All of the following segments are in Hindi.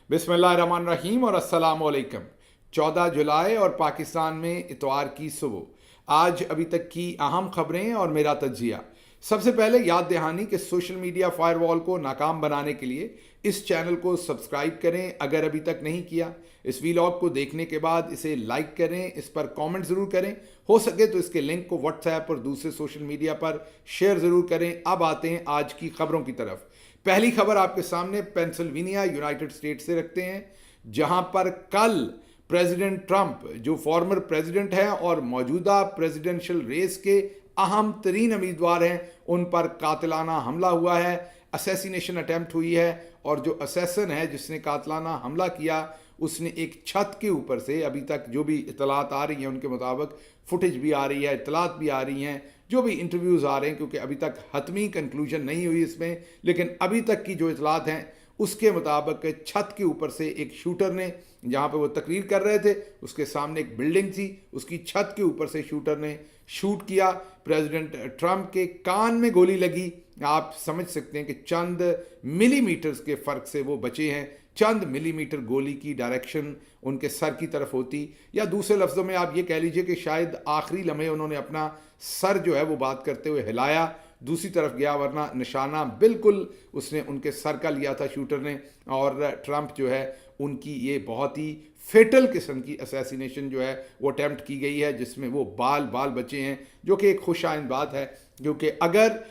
बिस्मिल्लाहिर्रहमानिर्रहीम और अस्सलामुअलैकुम। 14 जुलाई और पाकिस्तान में इतवार की सुबह। आज अभी तक की अहम खबरें और मेरा तज्जिया। सबसे पहले याद दहानी कि सोशल मीडिया फायरवॉल को नाकाम बनाने के लिए इस चैनल को सब्सक्राइब करें अगर अभी तक नहीं किया। इस वीलॉग को देखने के बाद इसे लाइक करें, इस पर कमेंट ज़रूर करें, हो सके तो इसके लिंक को व्हाट्सएप और दूसरे सोशल मीडिया पर शेयर ज़रूर करें। अब आते हैं आज की खबरों की तरफ। पहली खबर आपके सामने पेंसिल्वेनिया यूनाइटेड स्टेट से रखते हैं, जहां पर कल प्रेसिडेंट ट्रंप जो फॉर्मर प्रेसिडेंट हैं और मौजूदा प्रेसिडेंशियल रेस के अहम तरीन उम्मीदवार हैं, उन पर कातिलाना हमला हुआ है, असैसिनेशन अटेम्प्ट हुई है। और जो असैसन है जिसने कातिलाना हमला किया, उसने एक छत के ऊपर से, अभी तक जो भी इतलात आ रही हैं उनके मुताबिक, फुटेज भी आ रही है, इतलात भी आ रही हैं, जो भी इंटरव्यूज़ आ रहे हैं, क्योंकि अभी तक हतमी कंक्लूजन नहीं हुई इसमें, लेकिन अभी तक की जो इतलात हैं उसके मुताबिक छत के ऊपर से एक शूटर ने, जहाँ पे वो तकरीर कर रहे थे उसके सामने एक बिल्डिंग थी, उसकी छत के ऊपर से शूटर ने शूट किया। प्रेसिडेंट ट्रंप के कान में गोली लगी। आप समझ सकते हैं कि चंद मिलीमीटर्स के फ़र्क से वो बचे हैं। चंद मिलीमीटर गोली की डायरेक्शन उनके सर की तरफ होती, या दूसरे लफ्ज़ों में आप ये कह लीजिए कि शायद आखिरी लम्हे उन्होंने अपना सर जो है वो बात करते हुए हिलाया, दूसरी तरफ गया, वरना निशाना बिल्कुल उसने उनके सर का लिया था शूटर ने। और ट्रंप जो है उनकी ये बहुत ही फेटल किस्म की असैसिनेशन जो है वो अटैम्प्ट की गई है, जिसमें वो बाल बाल बचे हैं, जो कि एक खुशाइन बात है। क्योंकि अगर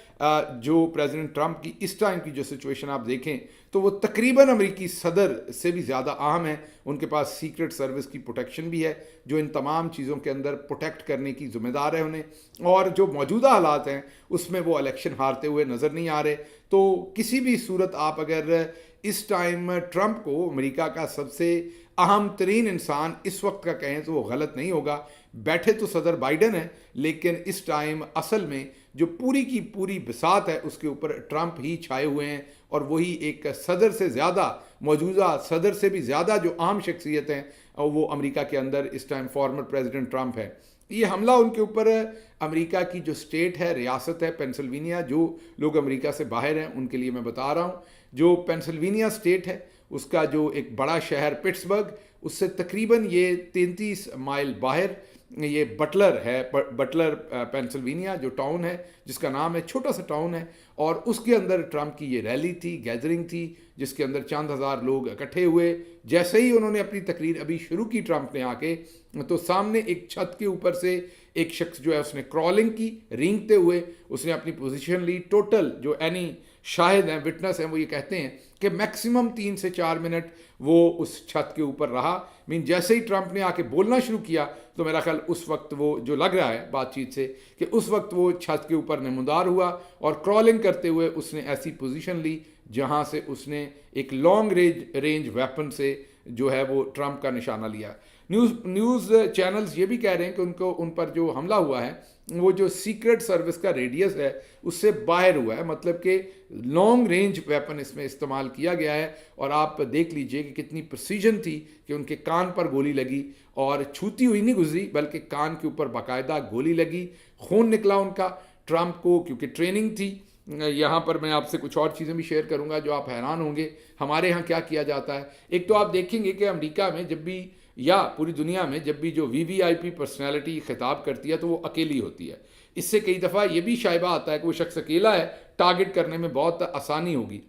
जो प्रेसिडेंट ट्रंप की इस टाइम की जो सिचुएशन आप देखें तो वो तकरीबन अमेरिकी सदर से भी ज़्यादा अहम है। उनके पास सीक्रेट सर्विस की प्रोटेक्शन भी है जो इन तमाम चीज़ों के अंदर प्रोटेक्ट करने की ज़िम्मेदार है उन्हें। और जो मौजूदा हालात हैं उसमें वो इलेक्शन हारते हुए नज़र नहीं आ रहे। तो किसी भी सूरत आप अगर इस टाइम ट्रंप को अमेरिका का सबसे अहम तरीन इंसान इस वक्त का कहें तो वो गलत नहीं होगा। बैठे तो सदर बाइडन है, लेकिन इस टाइम असल में जो पूरी की पूरी बिसात है उसके ऊपर ट्रंप ही छाए हुए हैं। और वही एक सदर से ज़्यादा, मौजूदा सदर से भी ज़्यादा जो अहम शख्सियत हैं वो अमेरिका के अंदर इस टाइम फॉर्मर प्रेसिडेंट ट्रंप है। ये हमला उनके ऊपर अमेरिका की जो स्टेट है, रियासत है पेंसिल्वेनिया, जो लोग अमेरिका से बाहर हैं उनके लिए मैं बता रहा हूँ, जो पेंसिल्वेनिया स्टेट है उसका जो एक बड़ा शहर पिट्सबर्ग, उससे तकरीबन ये 33 माइल बाहर ये बटलर है। बटलर पेंसिल्वेनिया जो टाउन है, जिसका नाम है, छोटा सा टाउन है, और उसके अंदर ट्रंप की ये रैली थी, गैदरिंग थी, जिसके अंदर चंद हज़ार लोग इकट्ठे हुए। जैसे ही उन्होंने अपनी तकरीर अभी शुरू की ट्रंप ने आके, तो सामने एक छत के ऊपर से एक शख्स जो है उसने क्रॉलिंग की, रेंगते हुए उसने अपनी पोजीशन ली। टोटल जो एनी शाहिद हैं, विटनेस हैं, वो ये कहते हैं कि मैक्सिमम 3 से 4 मिनट वो उस छत के ऊपर रहा। जैसे ही ट्रंप ने आके बोलना शुरू किया तो मेरा ख्याल उस वक्त वो, जो लग रहा है बातचीत से, कि उस वक्त वो छत के ऊपर नमूदार हुआ और क्रॉलिंग करते हुए उसने ऐसी पोजीशन ली जहां से उसने एक लॉन्ग रेंज वेपन से जो है वो ट्रंप का निशाना लिया। न्यूज़ चैनल्स ये भी कह रहे हैं कि उन पर जो हमला हुआ है वो जो सीक्रेट सर्विस का रेडियस है उससे बाहर हुआ है, मतलब कि लॉन्ग रेंज वेपन इसमें इस्तेमाल किया गया है। और आप देख लीजिए कि कितनी प्रिसीजन थी कि उनके कान पर गोली लगी, और छूती हुई नहीं गुजरी बल्कि कान के ऊपर बाकायदा गोली लगी, खून निकला उनका। ट्रंप को क्योंकि ट्रेनिंग थी, यहाँ पर मैं आपसे कुछ और चीज़ें भी शेयर करूँगा जो आप हैरान होंगे हमारे यहाँ क्या किया जाता है। एक तो आप देखेंगे कि अमेरिका में जब भी, या पूरी दुनिया में जब भी जो वीवीआईपी पर्सनैलिटी खिताब करती है तो वो अकेली होती है। इससे कई दफ़ा ये भी शायबा आता है कि वो शख्स अकेला है, टारगेट करने में बहुत आसानी होगी।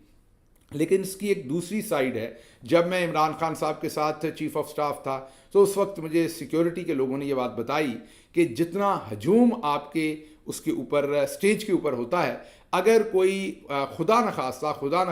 लेकिन इसकी एक दूसरी साइड है। जब मैं इमरान खान साहब के साथ चीफ ऑफ स्टाफ था तो उस वक्त मुझे सिक्योरिटी के लोगों ने ये बात बताई कि जितना हजूम आपके उसके ऊपर, स्टेज के ऊपर होता है, अगर कोई खुदा न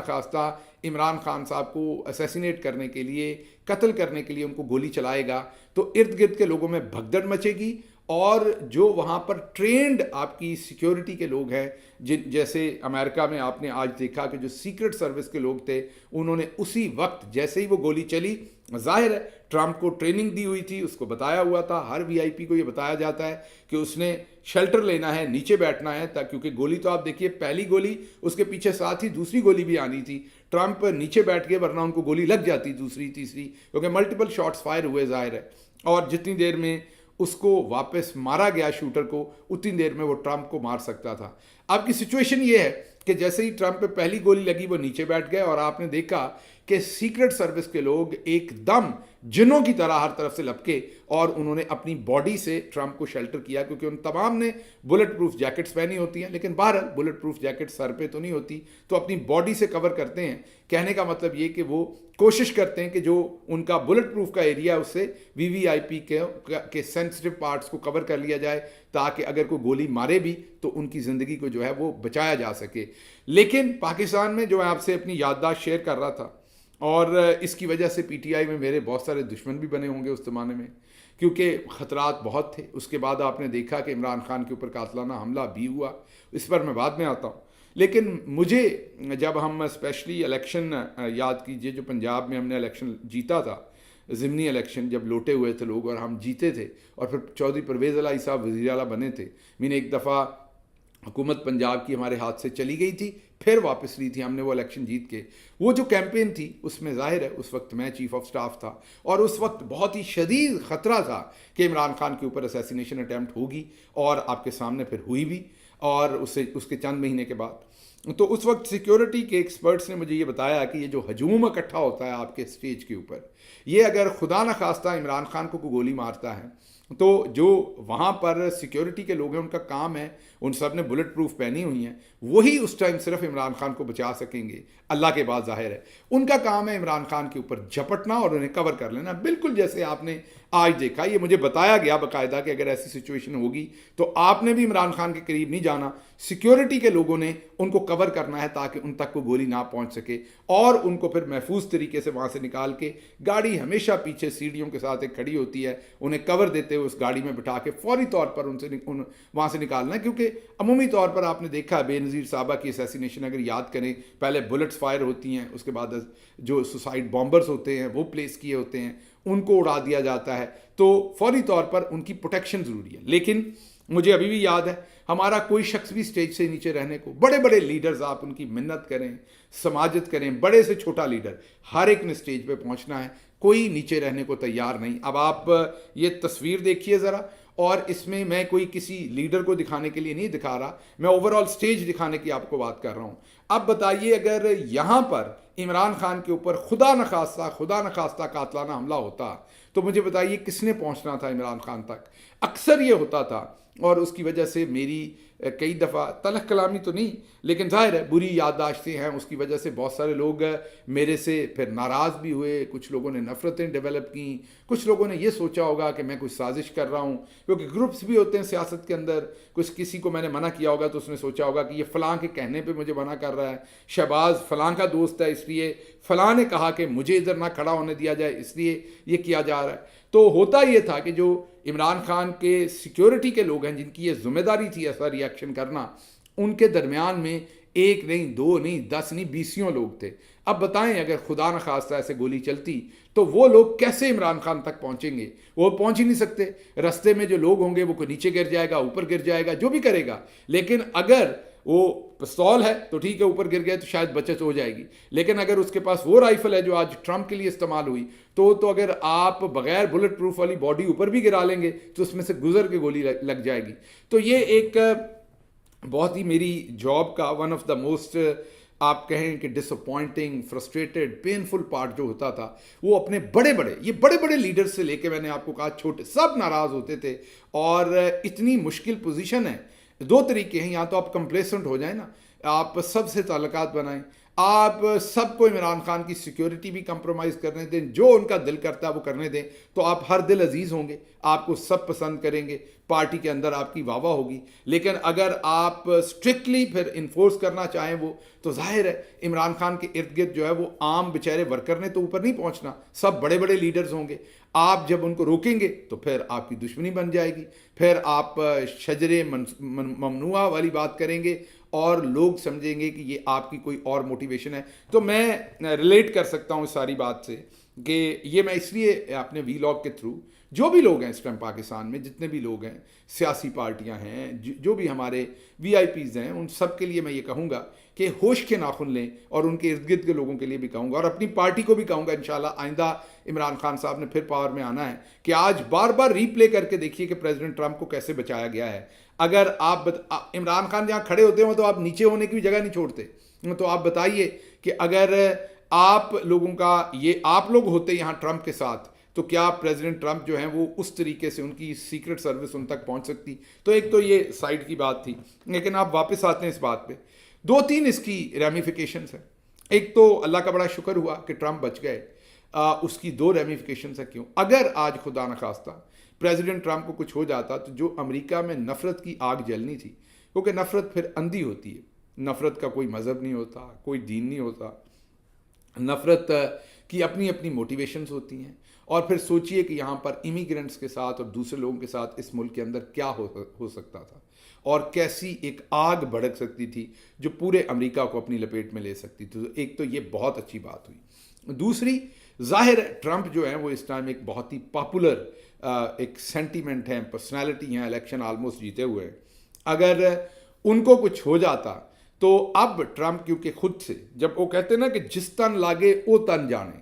खास्ता इमरान खान साहब को असैसिनेट करने के लिए, कत्ल करने के लिए उनको गोली चलाएगा तो इर्द गिर्द के लोगों में भगदड़ मचेगी। और जो वहाँ पर ट्रेंड आपकी सिक्योरिटी के लोग हैं, जिन जैसे अमेरिका में आपने आज देखा कि जो सीक्रेट सर्विस के लोग थे उन्होंने उसी वक्त जैसे ही वो गोली चली, जाहिर है ट्रंप को ट्रेनिंग दी हुई थी, उसको बताया हुआ था, हर वीआईपी को ये बताया जाता है कि उसने शेल्टर लेना है, नीचे बैठना है, क्योंकि गोली तो आप देखिए, पहली गोली उसके पीछे साथ ही दूसरी गोली भी आनी थी। ट्रंप नीचे बैठ गए, वरना उनको गोली लग जाती दूसरी तीसरी, क्योंकि मल्टीपल शॉट्स फायर हुए जाहिर है। और जितनी देर में उसको वापस मारा गया शूटर को, उतनी देर में वो ट्रंप को मार सकता था। अब की सिचुएशन ये है कि जैसे ही ट्रंप पे पहली गोली लगी वो नीचे बैठ गए, और आपने देखा कि सीक्रेट सर्विस के लोग एकदम जिन्हों की तरह हर तरफ से लपके और उन्होंने अपनी बॉडी से ट्रंप को शेल्टर किया, क्योंकि उन तमाम ने बुलेट प्रूफ जैकेट्स पहनी होती हैं, लेकिन बहरहाल बुलेट प्रूफ जैकेट सर पे तो नहीं होती, तो अपनी बॉडी से कवर करते हैं। कहने का मतलब ये कि वो कोशिश करते हैं कि जो उनका बुलेट प्रूफ का एरिया उससे वीवीआईपी के सेंसिटिव पार्ट्स को कवर कर लिया जाए, ताकि अगर कोई गोली मारे भी तो उनकी ज़िंदगी को जो है वो बचाया जा सके। लेकिन पाकिस्तान में जो मैं आपसे अपनी याददाश्त शेयर कर रहा था, और इसकी वजह से पीटीआई में मेरे बहुत सारे दुश्मन भी बने होंगे उस ज़माने में, क्योंकि ख़तरात बहुत थे। उसके बाद आपने देखा कि इमरान खान के ऊपर कातलाना हमला भी हुआ, इस पर मैं बाद में आता हूँ। लेकिन मुझे जब हम स्पेशली इलेक्शन याद कीजिए, जो पंजाब में हमने इलेक्शन जीता था, ज़िमनी इलेक्शन जब लौटे हुए थे लोग और हम जीते थे, और फिर चौधरी परवेज़ इलाही साहब वज़ीर आला बने थे। मैंने एक दफ़ा हुकूमत पंजाब की हमारे हाथ से चली गई थी, फिर वापस ली थी हमने वो इलेक्शन जीत के। वो जो कैंपेन थी उसमें ज़ाहिर है उस वक्त मैं चीफ ऑफ स्टाफ था, और उस वक्त बहुत ही शदीद ख़तरा था कि इमरान खान के ऊपर असैसिनेशन अटैम्प्ट होगी, और आपके सामने फिर हुई भी, और उसके चंद महीने के बाद। तो उस वक्त सिक्योरिटी के एक्सपर्ट्स ने मुझे ये बताया कि ये जो हजूम इकट्ठा होता है आपके स्टेज के ऊपर, ये अगर खुदा न खास्ता इमरान खान को गोली मारता है, तो जो वहाँ पर सिक्योरिटी के लोग हैं उनका काम है, उन सब ने बुलेट प्रूफ पहनी हुई हैं, वही उस टाइम सिर्फ इमरान खान को बचा सकेंगे, अल्लाह के बाद ज़ाहिर है। उनका काम है इमरान खान के ऊपर झपटना और उन्हें कवर कर लेना, बिल्कुल जैसे आपने आज देखा। ये मुझे बताया गया बाकायदा कि अगर ऐसी सिचुएशन होगी तो आपने भी इमरान खान के करीब नहीं जाना, सिक्योरिटी के लोगों ने उनको कवर करना है ताकि उन तक कोई गोली ना पहुंच सके, और उनको फिर महफूज तरीके से वहाँ से निकाल के, गाड़ी हमेशा पीछे सीढ़ियों के साथ एक खड़ी होती है, उन्हें कवर देते हुए उस गाड़ी में बिठा के फौरी तौर पर वहाँ से निकालना है। क्योंकि अमूमी तौर पर आपने देखा बेनज़ीर साहबा की असैसिनेशन अगर याद करें, पहले बुलेट्स फायर होती हैं, उसके बाद जो सुसाइड बॉम्बर्स होते हैं वो प्लेस किए होते हैं, उनको उड़ा दिया जाता है, तो फौरी तौर पर उनकी प्रोटेक्शन ज़रूरी है। लेकिन मुझे अभी भी याद है हमारा कोई शख्स भी स्टेज से नीचे रहने को, बड़े बड़े लीडर्स आप उनकी मिन्नत करें, समाजत करें, बड़े से छोटा लीडर, हर एक ने स्टेज पे पहुंचना है, कोई नीचे रहने को तैयार नहीं। अब आप ये तस्वीर देखिए ज़रा, और इसमें मैं कोई किसी लीडर को दिखाने के लिए नहीं दिखा रहा, मैं ओवरऑल स्टेज दिखाने की आपको बात कर रहा हूँ। अब बताइए अगर यहाँ पर इमरान खान के ऊपर खुदा न खास्ता कातलाना हमला होता, तो मुझे बताइए किसने पहुँचना था इमरान खान तक? अक्सर ये होता था, और उसकी वजह से मेरी कई दफ़ा तलख कलामी तो नहीं, लेकिन ज़ाहिर है बुरी याददाश्तें हैं, उसकी वजह से बहुत सारे लोग मेरे से फिर नाराज़ भी हुए, कुछ लोगों ने नफ़रतें डेवलप की, कुछ लोगों ने ये सोचा होगा कि मैं कुछ साजिश कर रहा हूँ, क्योंकि ग्रुप्स भी होते हैं सियासत के अंदर। कुछ किसी को मैंने मना किया होगा तो उसने सोचा होगा कि ये फ़लाँ के कहने पर मुझे मना कर रहा है, शहबाज फ़लाँ का दोस्त है इसलिए फ़लाँ ने कहा कि मुझे इधर ना खड़ा होने दिया जाए इसलिए ये किया जा रहा है। तो होता ये था कि जो इमरान खान के सिक्योरिटी के लोग हैं जिनकी ये जिम्मेदारी थी ऐसा रिएक्शन करना, उनके दरमियान में एक नहीं, दो नहीं, 10 नहीं, 20 लोग थे। अब बताएं अगर खुदा न खास्ता ऐसे गोली चलती तो वो लोग कैसे इमरान खान तक पहुंचेंगे? वो पहुंच ही नहीं सकते। रास्ते में जो लोग होंगे वो कोई नीचे गिर जाएगा, ऊपर गिर जाएगा, जो भी करेगा। लेकिन अगर वो पिस्तौल है तो ठीक है, ऊपर गिर गया तो शायद बचत हो जाएगी, लेकिन अगर उसके पास वो राइफल है जो आज ट्रंप के लिए इस्तेमाल हुई, तो अगर आप बगैर बुलेट प्रूफ वाली बॉडी ऊपर भी गिरा लेंगे तो उसमें से गुजर के गोली लग जाएगी। तो ये एक बहुत ही मेरी जॉब का वन ऑफ द मोस्ट आप कहें कि डिसअपॉइंटिंग, फ्रस्ट्रेटेड, पेनफुल पार्ट जो होता था, वो अपने बड़े बड़े लीडर्स से लेके मैंने आपको कहा छोटे, सब नाराज़ होते थे। और इतनी मुश्किल पोजीशन है, दो तरीके हैं, या तो आप कंप्लेसेंट हो जाए ना, आप सबसे ताल्लुकात बनाएं, आप सबको इमरान खान की सिक्योरिटी भी कंप्रोमाइज़ करने दें, जो उनका दिल करता है वो करने दें, तो आप हर दिल अजीज़ होंगे, आपको सब पसंद करेंगे, पार्टी के अंदर आपकी वाह होगी। लेकिन अगर आप स्ट्रिक्टली फिर इन्फोर्स करना चाहें वो, तो जाहिर है इमरान खान के इर्द गिर्द जो है वो आम बेचारे वर्कर ने तो ऊपर नहीं पहुंचना, सब बड़े बड़े लीडर्स होंगे। आप जब उनको रोकेंगे तो फिर आपकी दुश्मनी बन जाएगी, फिर आप शजरे ममनुआ वाली बात करेंगे और लोग समझेंगे कि ये आपकी कोई और मोटिवेशन है। तो मैं रिलेट कर सकता हूँ इस सारी बात से कि ये मैं इसलिए अपने वीलॉग के थ्रू, जो भी लोग हैं इस टाइम पाकिस्तान में, जितने भी लोग हैं, सियासी पार्टियां हैं, जो भी हमारे वीआईपीज़ हैं, उन सब के लिए मैं ये कहूँगा कि होश के नाखुन लें, और उनके इर्द गिर्द के लोगों के लिए भी कहूँगा, और अपनी पार्टी को भी कहूँगा इंशाल्लाह आइंदा इमरान खान साहब ने फिर पावर में आना है कि आज बार बार रीप्ले करके देखिए कि प्रेसिडेंट ट्रंप को कैसे बचाया गया है। अगर आप इमरान खान जहाँ खड़े होते हो तो आप नीचे होने की भी जगह नहीं छोड़ते, तो आप बताइए कि अगर आप लोगों का, ये आप लोग होते यहाँ ट्रंप के साथ, तो क्या प्रेसिडेंट ट्रंप जो हैं वो उस तरीके से उनकी सीक्रेट सर्विस उन तक पहुंच सकती? तो एक तो ये साइड की बात थी, लेकिन आप वापस आते हैं इस बात पे। दो तीन इसकी रेमिफिकेशंस है। एक तो अल्लाह का बड़ा शुक्र हुआ कि ट्रंप बच गए। उसकी दो रेमिफिकेशंस है। क्यों? अगर आज खुदा न खास्ता प्रेसिडेंट ट्रंप को कुछ हो जाता तो जो अमेरिका में नफरत की आग जलनी थी, क्योंकि नफरत फिर अंधी होती है, नफरत का कोई मज़हब नहीं होता, कोई दीन नहीं होता, नफ़रत की अपनी अपनी मोटिवेशंस होती हैं। और फिर सोचिए कि यहाँ पर इमिग्रेंट्स के साथ और दूसरे लोगों के साथ इस मुल्क के अंदर क्या हो सकता था, और कैसी एक आग भड़क सकती थी जो पूरे अमेरिका को अपनी लपेट में ले सकती थी। तो एक तो ये बहुत अच्छी बात हुई। दूसरी, जाहिर है ट्रंप जो है वो इस टाइम एक बहुत ही पॉपुलर एक सेंटीमेंट है, पर्सनैलिटी हैं, इलेक्शन आलमोस्ट जीते हुए हैं। अगर उनको कुछ हो जाता तो अब ट्रंप, क्योंकि खुद से, जब वो कहते हैं ना कि जिस तन लागे वो तन जाने,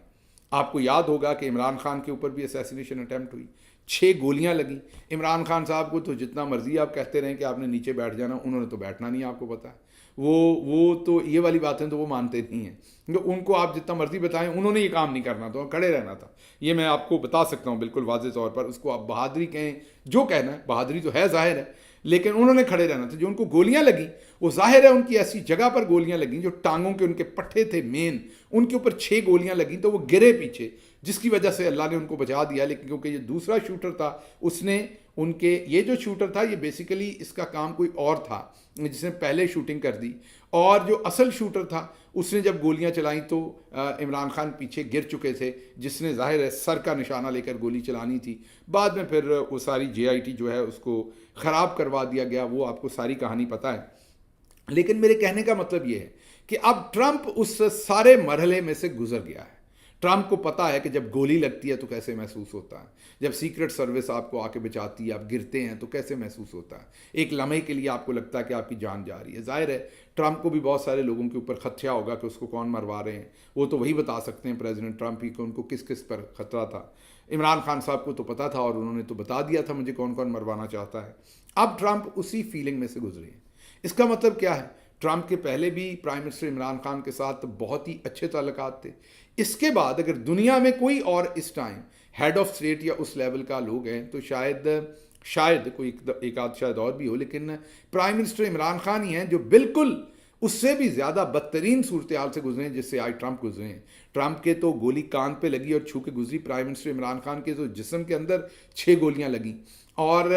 आपको याद होगा कि इमरान खान के ऊपर भी असैसिनेशन अटैम्प्ट हुई, 6 गोलियां लगी। इमरान खान साहब को तो जितना मर्जी आप कहते रहें कि आपने नीचे बैठ जाना, उन्होंने तो बैठना नहीं, आपको पता है। वो तो ये वाली बातें तो वो मानते नहीं हैं, क्योंकि उनको आप जितना मर्जी बताएं, उन्होंने ये काम नहीं करना था, खड़े रहना था। ये मैं आपको बता सकता हूँ बिल्कुल वाज़ेह तौर पर। उसको आप बहादुरी कहें, जो कहना है, बहादुरी तो है, जाहिर है, लेकिन उन्होंने खड़े रहना था। जो उनको गोलियां लगी, वो जाहिर है उनकी ऐसी जगह पर गोलियां लगी जो टांगों के उनके पट्टे थे मेन, उनके ऊपर 6 गोलियां लगी, तो वो गिरे पीछे, जिसकी वजह से अल्लाह ने उनको बचा दिया। लेकिन क्योंकि ये दूसरा शूटर था, उसने उनके, ये जो शूटर था ये बेसिकली इसका काम कोई और था जिसने पहले शूटिंग कर दी, और जो असल शूटर था उसने जब गोलियां चलाई तो इमरान खान पीछे गिर चुके थे, जिसने जाहिर है सर का निशाना लेकर गोली चलानी थी। बाद में फिर वो सारी JIT जो है उसको ख़राब करवा दिया गया, वो आपको सारी कहानी पता है। लेकिन मेरे कहने का मतलब ये है कि अब ट्रंप उस सारे मरहले में से गुजर गया है। ट्रंप को पता है कि जब गोली लगती है तो कैसे महसूस होता है, जब सीक्रेट सर्विस आपको आके बचाती है, आप गिरते हैं तो कैसे महसूस होता है। एक लम्हे के लिए आपको लगता है कि आपकी जान जा रही है। जाहिर है ट्रंप को भी बहुत सारे लोगों के ऊपर खदशा होगा कि उसको कौन मरवा रहे हैं। वो तो वही बता सकते हैं प्रेसिडेंट ट्रंप ही कि उनको किस किस पर खतरा था। इमरान खान साहब को तो पता था और उन्होंने तो बता दिया था मुझे कौन कौन मरवाना चाहता है। अब ट्रंप उसी फीलिंग में से गुजरे हैं। इसका मतलब क्या है? ट्रंप के पहले भी प्राइम मिनिस्टर इमरान खान के साथ बहुत ही अच्छे ताल्लुकात थे। इसके बाद अगर दुनिया में कोई और इस टाइम हेड ऑफ स्टेट या उस लेवल का लोग हैं तो शायद कोई एक आध शायद और भी हो, लेकिन प्राइम मिनिस्टर इमरान खान ही हैं जो बिल्कुल उससे भी ज़्यादा बदतरीन सूरत हाल से गुजरे हैं जिससे आज ट्रंप गुजरे हैं। ट्रंप के तो गोली कान पे लगी और छू के गुजरी, प्राइम मिनिस्टर इमरान खान के तो जिस्म के अंदर 6 गोलियां लगी। और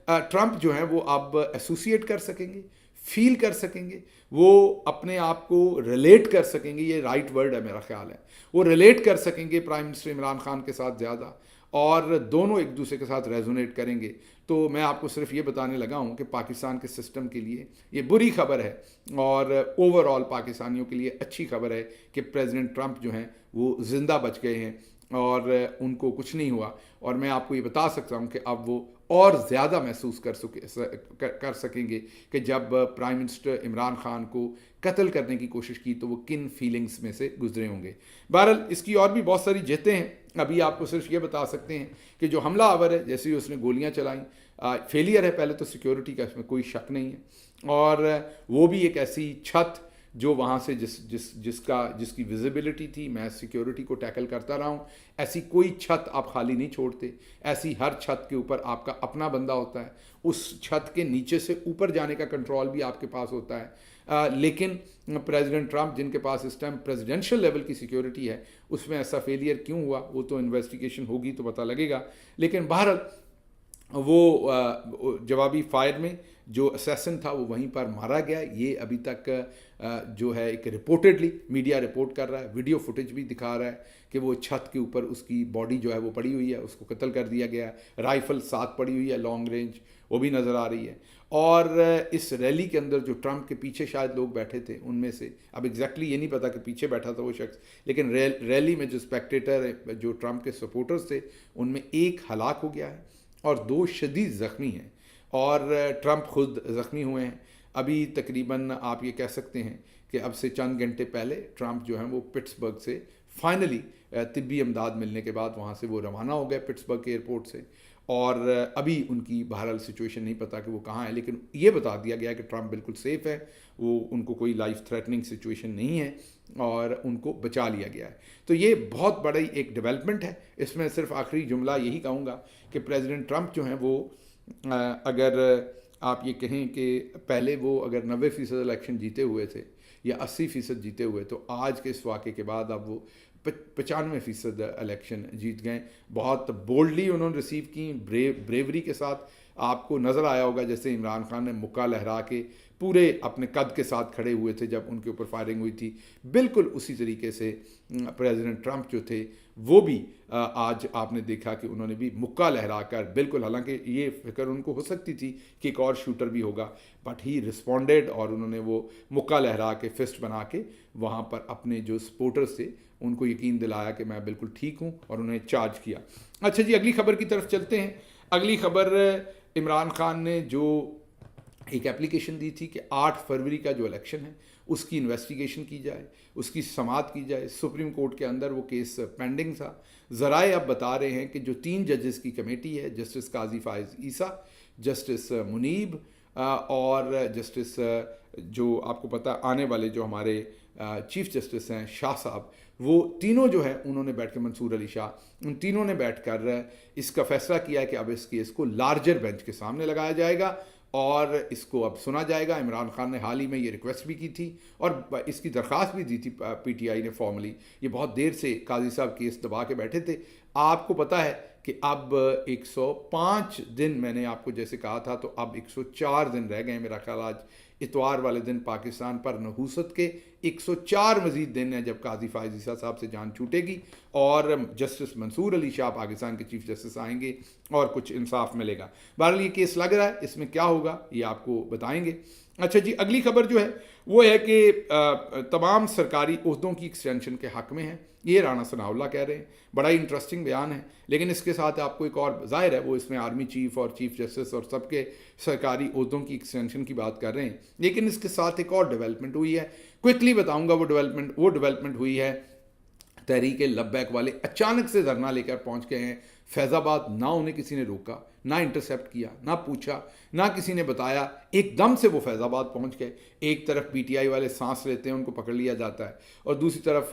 ट्रंप जो है वो अब एसोसिएट कर सकेंगे, फील कर सकेंगे, वो अपने आप को रिलेट कर सकेंगे, ये राइट वर्ड है मेरा ख्याल है, वो रिलेट कर सकेंगे प्राइम मिनिस्टर इमरान खान के साथ ज़्यादा, और दोनों एक दूसरे के साथ रेजोनेट करेंगे। तो मैं आपको सिर्फ ये बताने लगा हूँ कि पाकिस्तान के सिस्टम के लिए ये बुरी खबर है, और ओवरऑल पाकिस्तानियों के लिए अच्छी खबर है कि प्रेसिडेंट ट्रंप जो हैं वो ज़िंदा बच गए हैं और उनको कुछ नहीं हुआ। और मैं आपको ये बता सकता हूँ कि अब वो और ज़्यादा महसूस कर सकेंगे कि जब प्राइम मिनिस्टर इमरान खान को कत्ल करने की कोशिश की तो वो किन फीलिंग्स में से गुजरे होंगे। बहरहाल इसकी और भी बहुत सारी जेतें हैं। अभी आपको सिर्फ ये बता सकते हैं कि जो हमला आवर है, जैसे ही उसने गोलियां चलाई, फेलियर है पहले तो सिक्योरिटी का, इसमें कोई शक नहीं है। और वो भी एक ऐसी छत जो वहाँ से जिसकी विजिबिलिटी थी, मैं सिक्योरिटी को टैकल करता रहा हूँ, ऐसी कोई छत आप खाली नहीं छोड़ते। ऐसी हर छत के ऊपर आपका अपना बंदा होता है, उस छत के नीचे से ऊपर जाने का कंट्रोल भी आपके पास होता है। लेकिन प्रेसिडेंट ट्रंप जिनके पास इस टाइम प्रेसिडेंशियल लेवल की सिक्योरिटी है, उसमें ऐसा फेलियर क्यों हुआ वो तो इन्वेस्टिगेशन होगी तो पता लगेगा। लेकिन बहरहाल वो जवाबी फायर में जो असैसिन था वो वहीं पर मारा गया। ये अभी तक जो है एक रिपोर्टेडली मीडिया रिपोर्ट कर रहा है, वीडियो फुटेज भी दिखा रहा है कि वो छत के ऊपर उसकी बॉडी जो है वो पड़ी हुई है, उसको कत्ल कर दिया गया। राइफल साथ पड़ी हुई है लॉन्ग रेंज, वो भी नज़र आ रही है। और इस रैली के अंदर जो ट्रंप के पीछे शायद लोग बैठे थे, उनमें से अब एग्जैक्टली ये नहीं पता कि पीछे बैठा था वो शख्स, लेकिन रैली में जो स्पेक्टेटर जो ट्रंप के सपोर्टर्स थे उनमें एक हलाक हो गया है और 2 शदीद ज़ख्मी हैं, और ट्रंप खुद ज़ख्मी हुए हैं। अभी तकरीबन आप ये कह सकते हैं कि अब से चंद घंटे पहले ट्रंप जो हैं वो पिट्सबर्ग से फाइनली तिब्बी इमदाद मिलने के बाद वहाँ से वो रवाना हो गए पिट्सबर्ग एयरपोर्ट से। और अभी उनकी बहरहाल सिचुएशन नहीं पता कि वो कहाँ है, लेकिन ये बता दिया गया कि ट्रंप बिल्कुल सेफ है, वो उनको कोई लाइफ थ्रेटनिंग सिचुएशन नहीं है और उनको बचा लिया गया है। तो ये बहुत बड़ी एक डेवलपमेंट है। इसमें सिर्फ आखिरी जुमला यही कहूँगा कि प्रेसिडेंट ट्रंप जो हैं वो अगर आप ये कहें कि पहले वो अगर 90% इलेक्शन जीते हुए थे या 80% जीते हुए, तो आज के इस वाक़े के बाद अब वो 95% इलेक्शन जीत गए। बहुत बोल्डली उन्होंने रिसीव की, ब्रेवरी के साथ। आपको नज़र आया होगा जैसे इमरान खान ने मुक्का लहरा के पूरे अपने कद के साथ खड़े हुए थे जब उनके ऊपर फायरिंग हुई थी, बिल्कुल उसी तरीके से प्रेसिडेंट ट्रंप जो थे वो भी आज आपने देखा कि उन्होंने भी मुक्का लहरा कर, बिल्कुल, हालांकि ये फिक्र उनको हो सकती थी कि एक और शूटर भी होगा, बट ही रिस्पॉन्डेड और उन्होंने वो मुक्का लहरा के फिस्ट बना के वहाँ पर अपने जो सपोर्टर्स थे उनको यकीन दिलाया कि मैं बिल्कुल ठीक हूँ और उन्हें चार्ज किया। अच्छा जी, अगली खबर की तरफ चलते हैं। अगली खबर, इमरान खान ने जो एक एप्लीकेशन दी थी कि 8 फरवरी का जो इलेक्शन है उसकी इन्वेस्टिगेशन की जाए, उसकी समाअत की जाए। सुप्रीम कोर्ट के अंदर वो केस पेंडिंग था। ज़राए अब बता रहे हैं कि जो 3 जजेस की कमेटी है, जस्टिस काजी फाइज ईसा, जस्टिस मुनीब और जस्टिस जो आपको पता आने वाले जो हमारे चीफ जस्टिस हैं शाह साहब, वो तीनों जो है उन्होंने बैठ के, मंसूर अली शाह, उन तीनों ने बैठ कर इसका फैसला किया है कि अब इस केस को लार्जर बेंच के सामने लगाया जाएगा और इसको अब सुना जाएगा। इमरान खान ने हाल ही में ये रिक्वेस्ट भी की थी और इसकी दरख्वास्त भी दी थी पीटीआई ने फॉर्मली। ये बहुत देर से काजी साहब केस दबा के बैठे थे। आपको पता है कि अब 105 दिन, मैंने आपको जैसे कहा था, तो अब 104 दिन रह गए। मेरा ख्याल आज इतवार वाले दिन पाकिस्तान पर नहूसत के 104 मजीद दिन हैं जब काजी फाइज ईसा साहब से जान छूटेगी और जस्टिस मंसूर अली शाह पाकिस्तान के चीफ जस्टिस आएंगे और कुछ इंसाफ मिलेगा। बहरहाल ये केस लग रहा है, इसमें क्या होगा ये आपको बताएंगे। अच्छा जी, अगली खबर जो है वो है कि तमाम सरकारी ओहदों की एक्सटेंशन के हक़ में है, ये राना सनाउल्लाह कह रहे हैं। बड़ा ही इंटरेस्टिंग बयान है, लेकिन इसके साथ आपको एक और जाहिर है वो इसमें आर्मी चीफ और चीफ जस्टिस और सबके सरकारी ओहदों की एक्सटेंशन की बात कर रहे हैं। लेकिन इसके साथ एक और डेवलपमेंट हुई है, क्विकली बताऊंगा। वो डेवलपमेंट हुई है, तहरीक लब्बैक वाले अचानक से धरना लेकर पहुंच गए हैं फैज़ाबाद। ना उन्हें किसी ने रोका, ना इंटरसेप्ट किया, ना पूछा, ना किसी ने बताया, एकदम से वो फैज़ाबाद पहुंच गए। एक तरफ पीटीआई वाले सांस लेते हैं, उनको पकड़ लिया जाता है, और दूसरी तरफ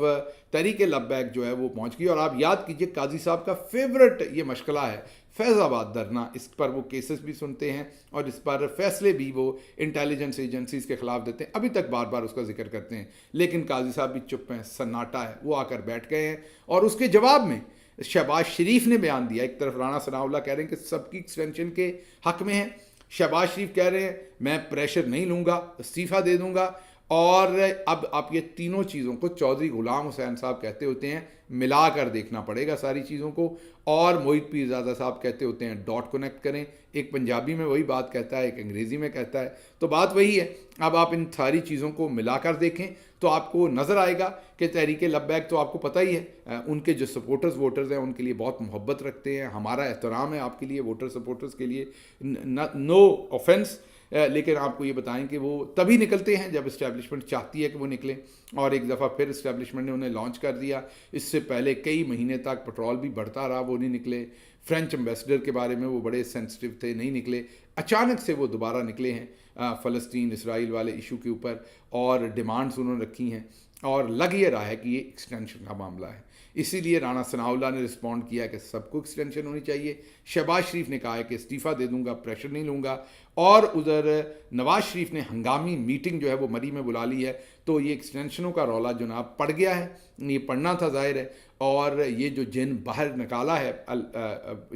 तहरीक लब्बैक जो है वो पहुंच गई। और आप याद कीजिए, काजी साहब का फेवरेट ये मशगला है फैज़ाबाद धरना। इस पर वो केसेस भी सुनते हैं और इस पर फैसले भी वो इंटेलिजेंस एजेंसीज़ के ख़िलाफ़ देते हैं। अभी तक बार बार उसका जिक्र करते हैं, लेकिन काजी साहब भी चुप हैं, सन्नाटा है। वो आकर बैठ गए हैं और उसके जवाब में शहबाज शरीफ ने बयान दिया। एक तरफ राना सनाउल्लाह कह रहे हैं कि सबकी एक्सटेंशन के हक़ में है, शहबाज शरीफ कह रहे हैं मैं प्रेशर नहीं लूँगा, इस्तीफ़ा दे दूँगा। और अब आप ये तीनों चीज़ों को चौधरी गुलाम हुसैन साहब कहते होते हैं मिला कर देखना पड़ेगा सारी चीज़ों को, और मोहित पीरज़ादा साहब कहते होते हैं डॉट कनेक्ट करें। एक पंजाबी में वही बात कहता है, एक अंग्रेज़ी में कहता है, तो बात वही है। अब आप इन सारी चीज़ों को मिलाकर देखें तो आपको नज़र आएगा कि तहरीक लब्बैक तो आपको पता ही है, उनके जो सपोर्टर्स वोटर्स हैं उनके लिए बहुत मोहब्बत रखते हैं, हमारा एहतराम है आपके लिए, वोटर सपोर्टर्स के लिए, नो ऑफेंस। लेकिन आपको ये बताएं कि वो तभी निकलते हैं जब इस्टेब्लिशमेंट चाहती है कि वो निकलें, और एक दफ़ा फिर इस्टेब्लिशमेंट ने उन्हें लॉन्च कर दिया। इससे पहले कई महीने तक पेट्रोल भी बढ़ता रहा, वो नहीं निकले। फ्रेंच एम्बेसडर के बारे में वो बड़े सेंसिटिव थे, नहीं निकले। अचानक से वो दोबारा निकले हैं फ़लस्तीन इसराइल वाले इशू के ऊपर, और डिमांड्स उन्होंने रखी हैं, और लग ये रहा है कि ये एक्सटेंशन का मामला है। इसीलिए राना सनाउल्लाह ने रिस्पॉन्ड किया कि सबको एक्सटेंशन होनी चाहिए। शहबाज शरीफ ने कहा है कि इस्तीफ़ा दे दूंगा, प्रेशर नहीं लूँगा। और उधर नवाज शरीफ ने हंगामी मीटिंग जो है वो मरी में बुला ली है। तो ये एक्सटेंशनों का रौला जनाब पड़ गया है, ये पढ़ना था ज़ाहिर है। और ये जो जिन बाहर निकाला है,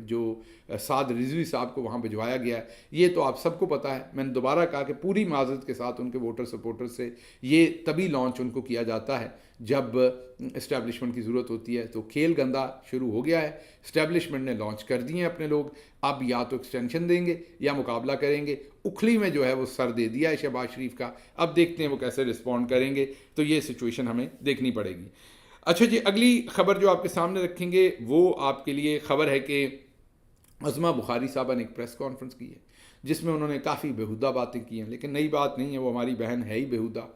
जो साद रिजवी साहब को वहाँ भिजवाया गया है, ये तो आप सबको पता है। मैंने दोबारा कहा कि पूरी माजरत के साथ उनके वोटर सपोर्टर्स से ये तभी लॉन्च उनको किया जाता है जब इस्टेब्लिशमेंट की ज़रूरत होती है। तो खेल गंदा शुरू हो गया है, इस्टेब्लिशमेंट ने लॉन्च कर दिए हैं अपने लोग। अब या तो एक्सटेंशन देंगे या मुकाबला करेंगे। उखली में जो है वो सर दे दिया है शहबाज शरीफ का, अब देखते हैं वो कैसे रिस्पॉन्ड करेंगे। तो ये सिचुएशन हमें देखनी पड़ेगी। अच्छा जी, अगली खबर जो आपके सामने रखेंगे वो आपके लिए खबर है कि अज़मा बुखारी साहबा ने एक प्रेस कॉन्फ्रेंस की है जिसमें उन्होंने काफ़ी बेहुदा बातें की हैं, लेकिन नई बात नहीं है, वो हमारी बहन है ही बेहुदा।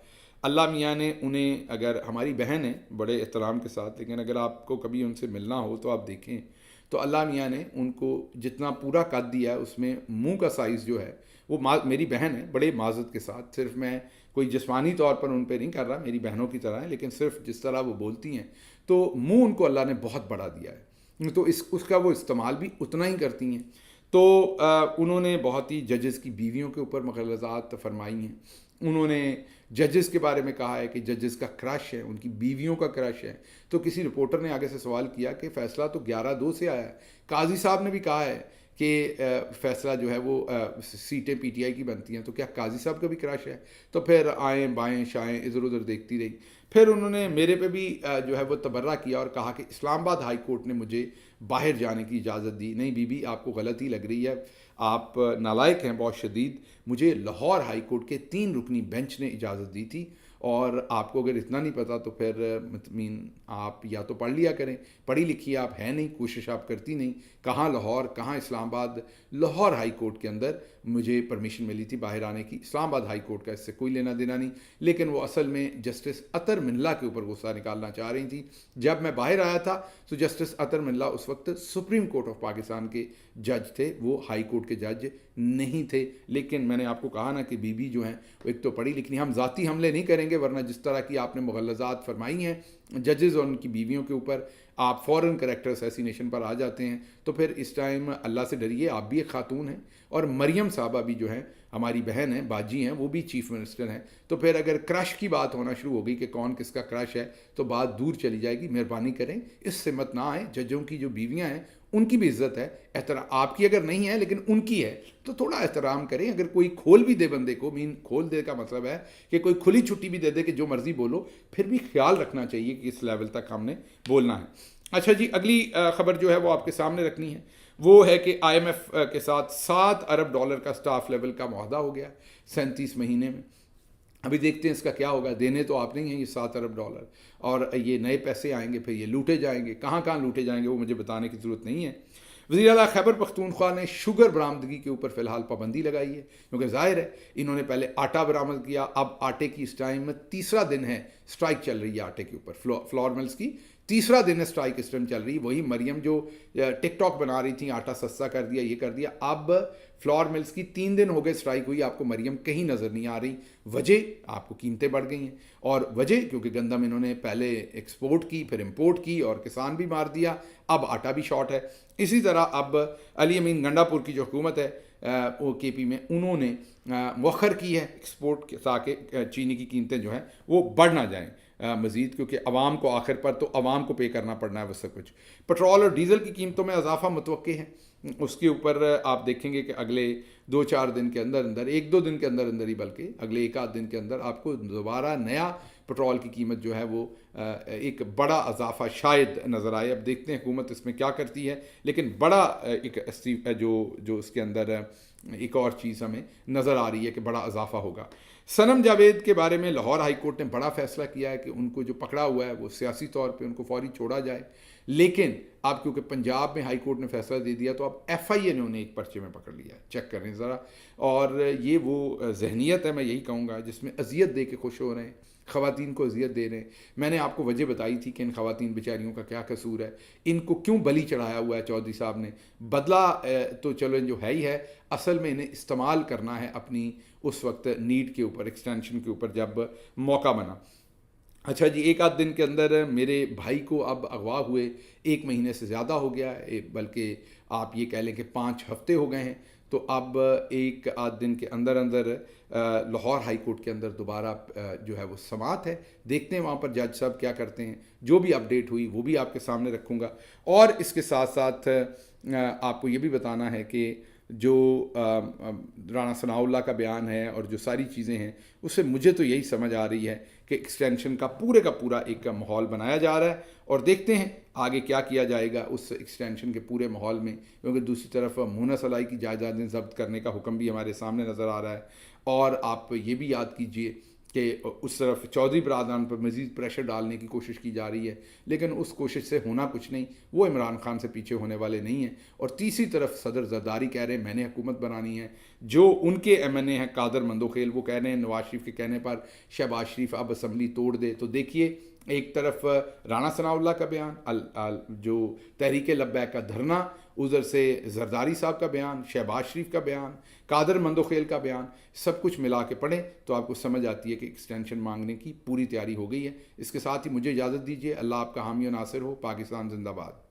अल्लाह मियाँ ने उन्हें, अगर हमारी बहन है बड़े एहतराम के साथ, लेकिन अगर आपको कभी उनसे मिलना हो तो आप देखें तो अल्लाह मियाँ ने उनको जितना पूरा कद दिया है उसमें मुंह का साइज़ जो है वो मेरी बहन है, बड़े माजत के साथ, सिर्फ मैं कोई जिस्मानी तौर पर उन पर नहीं कर रहा, मेरी बहनों की तरह है, लेकिन सिर्फ जिस तरह वो बोलती हैं तो मुंह उनको अल्लाह ने बहुत बड़ा दिया है, तो उसका वो इस्तेमाल भी उतना ही करती हैं। तो उन्होंने बहुत ही जजेस की बीवियों के ऊपर मुग़लज़ात फरमाई हैं। उन्होंने जजेस के बारे में कहा है कि जजेस का क्रश है, उनकी बीवियों का क्रश है। तो किसी रिपोर्टर ने आगे से सवाल किया कि फ़ैसला तो 11-2 से आया है, काजी साहब ने भी कहा है कि फ़ैसला जो है वो सीटें पीटीआई की बनती हैं, तो क्या काजी साहब का भी क्रश है? तो फिर आएँ बाएँ शाएँ इधर उधर देखती रही। फिर उन्होंने मेरे पे भी जो है वो तबर्रा किया और कहा कि इस्लामाबाद हाई कोर्ट ने मुझे बाहर जाने की इजाज़त दी। नहीं बीबी, आपको गलती लग रही है, आप नालायक हैं बहुत शदीद। मुझे लाहौर हाई कोर्ट के 3 रुकनी बेंच ने इजाज़त दी थी, और आपको अगर इतना नहीं पता तो फिर मीन आप या तो पढ़ लिया करें, पढ़ी लिखी आप है नहीं, कोशिश आप करती नहीं। कहाँ लाहौर, कहाँ इस्लामाबाद, लाहौर हाई कोर्ट के अंदर मुझे परमिशन मिली थी बाहर आने की। इस्लामाबाद हाई कोर्ट का इससे कोई लेना देना नहीं, लेकिन वो असल में जस्टिस अतर मिन्ला के ऊपर गुस्सा निकालना चाह रही थी। जब मैं बाहर आया था तो जस्टिस अतर मिन्ला उस वक्त सुप्रीम कोर्ट ऑफ पाकिस्तान के जज थे, वो हाई कोर्ट के जज नहीं थे। लेकिन मैंने आपको कहा ना कि बीबी जो हैं वो एक तो पढ़ी लिखी, हम ज़ाती हमले नहीं करेंगे, वरना जिस तरह की आपने मुग़ल्लज़ात फरमाई हैं जजेस और उनकी बीवियों के ऊपर, आप फ़ौरन करैक्टर असैसिनेशन पर आ जाते हैं। तो फिर इस टाइम अल्लाह से डरिए, आप भी एक खातून हैं, और मरियम साहबा भी जो हैं हमारी बहन हैं, बाजी हैं, वो भी चीफ मिनिस्टर हैं। तो फिर अगर क्रश की बात होना शुरू हो गई कि कौन किसका क्रश है, तो बात दूर चली जाएगी। मेहरबानी करें, इससे मत ना आए। जजों की जो बीवियां हैं उनकी भी इज्जत है, एहतराम, आपकी अगर नहीं है लेकिन उनकी है, तो थोड़ा एहतराम करें। अगर कोई खोल भी दे बंदे को, मीन खोल दे का मतलब है कि कोई खुली छुट्टी भी दे दे कि जो मर्जी बोलो, फिर भी ख्याल रखना चाहिए कि इस लेवल तक हमने बोलना है। अच्छा जी, अगली खबर जो है वो आपके सामने रखनी है, वो है कि IMF के साथ $7 अरब का स्टाफ लेवल का मुआहदा हो गया 37 महीने में। अभी देखते हैं इसका क्या होगा। देने तो आप नहीं हैं ये $7 अरब, और ये नए पैसे आएंगे, फिर ये लूटे जाएंगे। कहाँ कहाँ लूटे जाएंगे वो मुझे बताने की ज़रूरत नहीं है। वज़ीर आला खैबर पख्तूनख्वा ने शुगर बरामदगी के ऊपर फ़िलहाल पाबंदी लगाई है, क्योंकि ज़ाहिर है इन्होंने पहले आटा बरामद किया, अब आटे की इस टाइम में तीसरा दिन है स्ट्राइक चल रही है आटे के ऊपर, फ्लोर मिल्स की तीसरा दिन है स्ट्राइक इस टाइम चल रही है। वही मरियम जो टिकटॉक बना रही थी, आटा सस्ता कर दिया, ये कर दिया। अब फ्लोर मिल्स की 3 दिन हो गए स्ट्राइक हुई, आपको मरियम कहीं नज़र नहीं आ रही। वजह, आपको कीमतें बढ़ गई हैं, और वजह क्योंकि गंदम इन्होंने पहले एक्सपोर्ट की, फिर इंपोर्ट की, और किसान भी मार दिया, अब आटा भी शॉर्ट है। इसी तरह अब अली अमीन गंडापुर की जो हुकूमत है वो KP में, उन्होंने मौखर की है एक्सपोर्ट के, ताकि चीनी की कीमतें जो हैं वो बढ़ ना जाएँ मज़ीद, क्योंकि आवाम को आखिर पर तो आवाम को पे करना पड़ना है वो सब कुछ। पेट्रोल और डीज़ल की कीमतों में इजाफा मुतवक्के है, उसके ऊपर आप देखेंगे कि अगले 2-4 दिन के अंदर अंदर, 1-2 दिन के अंदर अंदर ही, बल्कि अगले 1 आध दिन के अंदर आपको दोबारा नया पेट्रोल की कीमत जो है वो एक बड़ा इजाफा शायद नज़र आए। अब देखते हैं हुकूमत इसमें क्या करती है, लेकिन बड़ा एक जो उसके अंदर एक और चीज़ हमें नज़र आ रही है कि बड़ा इजाफा होगा। सनम जावेद के बारे में लाहौर हाई कोर्ट ने बड़ा फैसला किया है कि उनको जो पकड़ा हुआ है वो सियासी तौर पे उनको फौरी छोड़ा जाए, लेकिन अब क्योंकि पंजाब में हाई कोर्ट ने फैसला दे दिया तो अब FIA ने उन्हें एक पर्चे में पकड़ लिया है। चेक करें ज़रा, और ये वो जहनीत है, मैं यही कहूँगा, जिसमें अजियत दे के खुश हो रहे हैं, ख़वातीन को अजियत दे रहे हैं। मैंने आपको वजह बताई थी कि इन ख़वातीन बेचारियों का क्या कसूर है, इनको क्यों बलि चढ़ाया हुआ है चौधरी साहब ने। बदला तो चलो जो है ही है, असल में इन्हें इस्तेमाल करना है अपनी उस वक्त नीड के ऊपर, एक्सटेंशन के ऊपर, जब मौका बना। अच्छा जी, 1 आध दिन के अंदर मेरे भाई को अब अगवा हुए 1 महीने से ज़्यादा हो गया है, बल्कि आप ये कह लें कि 5 हफ्ते हो गए हैं। तो अब 1 आध दिन के अंदर अंदर लाहौर हाई कोर्ट के अंदर दोबारा जो है वो समाअत है। देखते हैं वहाँ पर जज साहब क्या करते हैं। जो भी अपडेट हुई वो भी आपके सामने रखूँगा, और इसके साथ साथ आपको ये भी बताना है कि जो राणा सनाउल्लाह का बयान है और जो सारी चीज़ें हैं, उससे मुझे तो यही समझ आ रही है कि एक्सटेंशन का पूरा एक माहौल बनाया जा रहा है, और देखते हैं आगे क्या किया जाएगा उस एक्सटेंशन के पूरे माहौल में। क्योंकि दूसरी तरफ मुन्ना सलाई की जायदादें जब्त करने का हुक्म भी हमारे सामने नज़र आ रहा है। और आप ये भी याद कीजिए कि उस तरफ चौधरी बरादरान पर मज़ीद प्रेशर डालने की कोशिश की जा रही है, लेकिन उस कोशिश से होना कुछ नहीं, वो इमरान खान से पीछे होने वाले नहीं हैं। और तीसरी तरफ सदर जरदारी कह रहे हैं मैंने हुकूमत बनानी है। जो उनके MNA हैं कादर मंदोखेल, वो कह रहे हैं नवाज शरीफ के कहने पर शहबाज शरीफ अब असम्बली तोड़ दे। तो देखिए, एक तरफ राणा सनाउल्लाह का बयान, जो तहरीक लब्बैक का धरना, उधर से जरदारी साहब का बयान, शहबाज शरीफ का बयान, कादर मंदोखेल का बयान, सब कुछ मिला के पढ़ें तो आपको समझ आती है कि एक्सटेंशन मांगने की पूरी तैयारी हो गई है। इसके साथ ही मुझे इजाज़त दीजिए। अल्लाह आपका हामी और नासिर हो। पाकिस्तान जिंदाबाद।